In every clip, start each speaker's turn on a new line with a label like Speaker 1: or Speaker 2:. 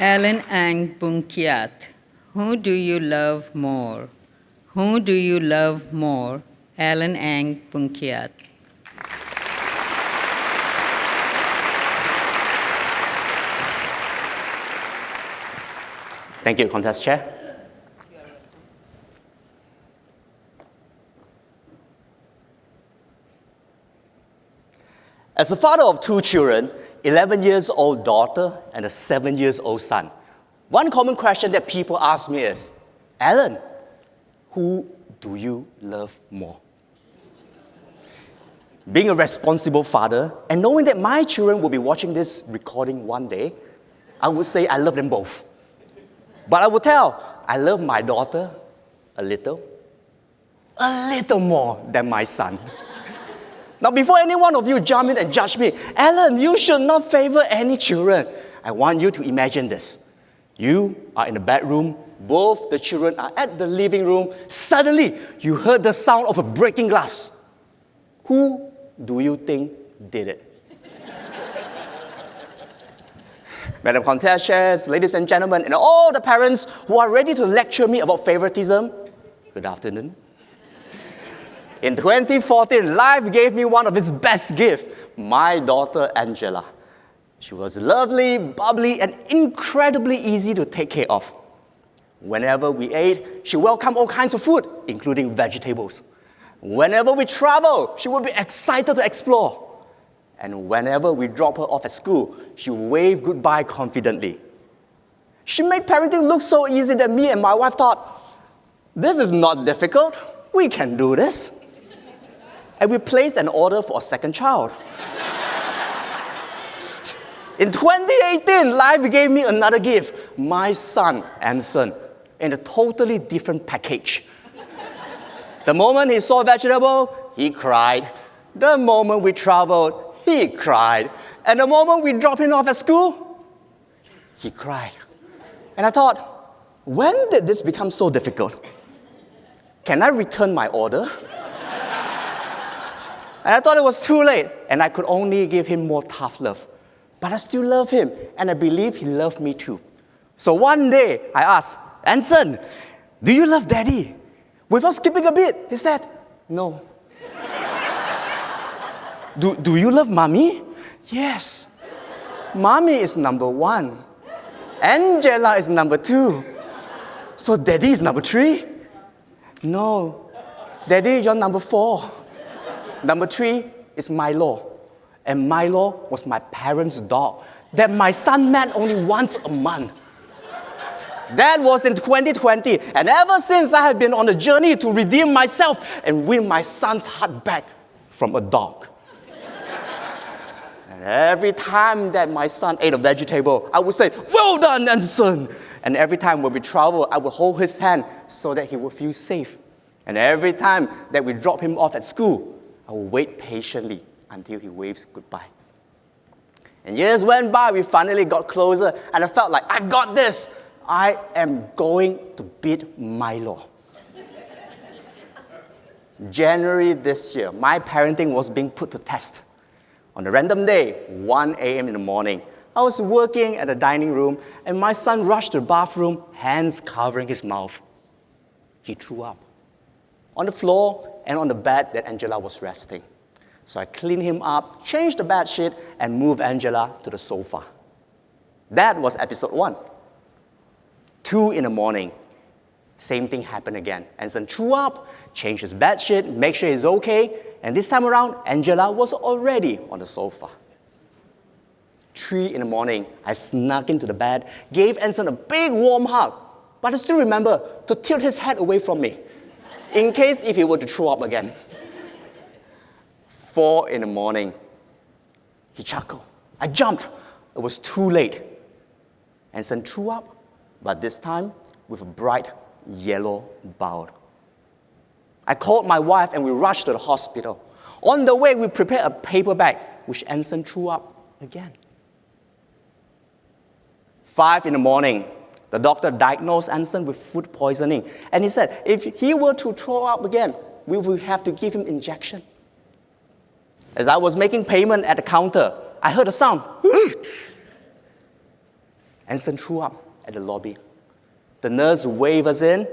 Speaker 1: Allen Ang Boon Kiat. Who do you love more? Who do you love more? Allen Ang Boon Kiat.
Speaker 2: Thank you, Contest Chair. As a father of two children, 11-year-old daughter and a 7-year-old son, one common question that people ask me is, Allen, who do you love more? Being a responsible father and knowing that my children will be watching this recording one day, I would say I love them both. But I would tell, I love my daughter a little more than my son. Now, before any one of you jump in and judge me, Allen, you should not favor any children. I want you to imagine this. You are in the bedroom, both the children are at the living room. Suddenly, you heard the sound of a breaking glass. Who do you think did it? Madam Contest Chairs, ladies and gentlemen, and all the parents who are ready to lecture me about favoritism, good afternoon. In 2014, life gave me one of its best gifts, my daughter Angela. She was lovely, bubbly, and incredibly easy to take care of. Whenever we ate, she welcomed all kinds of food, including vegetables. Whenever we traveled, she would be excited to explore. And whenever we dropped her off at school, she would wave goodbye confidently. She made parenting look so easy that me and my wife thought, this is not difficult, we can do this. And we placed an order for a second child. In 2018, life gave me another gift, my son, Anson, in a totally different package. The moment he saw vegetable, he cried. The moment we traveled, he cried. And the moment we dropped him off at school, he cried. And I thought, when did this become so difficult? Can I return my order? And I thought it was too late, and I could only give him more tough love. But I still love him, and I believe he loved me too. So one day, I asked, Anson, do you love Daddy? Without skipping a beat, he said, no. Do you love Mommy? Yes. Mommy is number 1. Angela is number 2. So Daddy is number 3? No. Daddy, you're number 4. Number 3 is Milo. And Milo was my parents' dog that my son met only once a month. That was in 2020. And ever since, I have been on a journey to redeem myself and win my son's heart back from a dog. And every time that my son ate a vegetable, I would say, well done, Anson. And every time when we travel, I would hold his hand so that he would feel safe. And every time that we drop him off at school, I will wait patiently until he waves goodbye. And years went by, we finally got closer, and I felt like, I got this. I am going to beat Milo. January this year, my parenting was being put to test. On a random day, 1 a.m. in the morning, I was working at the dining room, and my son rushed to the bathroom, hands covering his mouth. He threw up on the floor and on the bed that Angela was resting. So I cleaned him up, changed the bed sheet, and moved Angela to the sofa. That was episode 1. 2 in the morning, same thing happened again. Anson threw up, changed his bed sheet, make sure he's okay, and this time around, Angela was already on the sofa. 3 in the morning, I snuck into the bed, gave Anson a big warm hug, but I still remember to tilt his head away from me, in case if he were to throw up again. 4 in the morning, he chuckled. I jumped. It was too late. Anson threw up, but this time with a bright yellow bowel. I called my wife and we rushed to the hospital. On the way, we prepared a paper bag, which Anson threw up again. 5 in the morning, the doctor diagnosed Anson with food poisoning, and he said if he were to throw up again, we will have to give him injection. As I was making payment at the counter, I heard a sound. Anson threw up at the lobby. The nurse waved us in,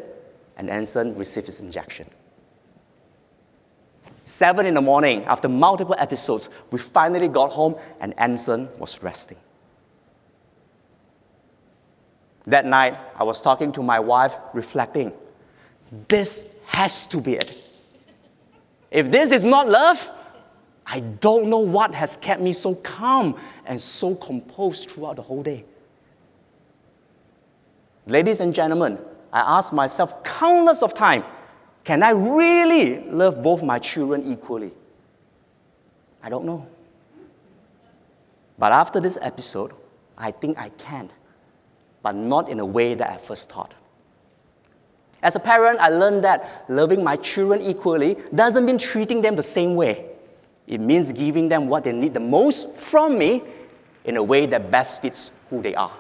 Speaker 2: and Anson received his injection. 7 in the morning, after multiple episodes, we finally got home, and Anson was resting. That night, I was talking to my wife, reflecting, this has to be it. If this is not love, I don't know what has kept me so calm and so composed throughout the whole day. Ladies and gentlemen, I asked myself countless of times, can I really love both my children equally? I don't know. But after this episode, I think I can, but not in a way that I first thought. As a parent, I learned that loving my children equally doesn't mean treating them the same way. It means giving them what they need the most from me in a way that best fits who they are.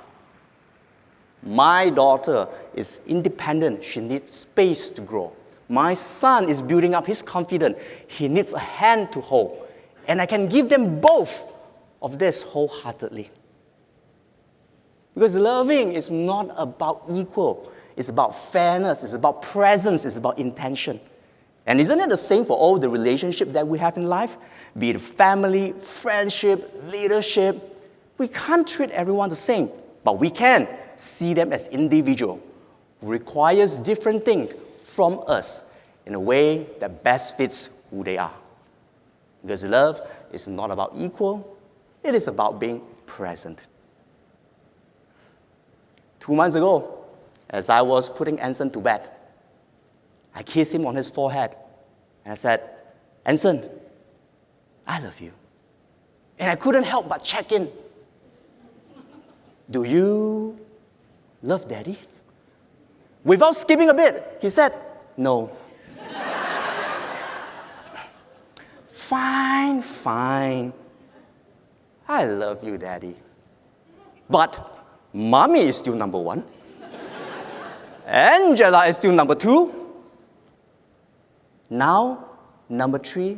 Speaker 2: My daughter is independent. She needs space to grow. My son is building up his confidence. He needs a hand to hold. And I can give them both of this wholeheartedly. Because loving is not about equal. It's about fairness. It's about presence. It's about intention. And isn't it the same for all the relationships that we have in life? Be it family, friendship, leadership. We can't treat everyone the same, but we can see them as individuals who requires different things from us in a way that best fits who they are. Because love is not about equal, it is about being present. 2 months ago, as I was putting Anson to bed, I kissed him on his forehead, and I said, Anson, I love you. And I couldn't help but check in. Do you love Daddy? Without skipping a bit, he said, no. Fine, fine. I love you, Daddy. But Mommy is still number 1. Angela is still number 2. Now, number 3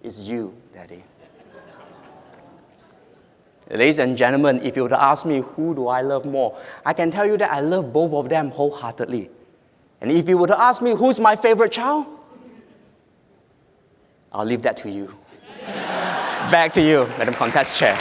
Speaker 2: is you, Daddy. Ladies and gentlemen, if you were to ask me who do I love more, I can tell you that I love both of them wholeheartedly. And if you were to ask me who's my favorite child, I'll leave that to you. Back to you, Madam Contest Chair.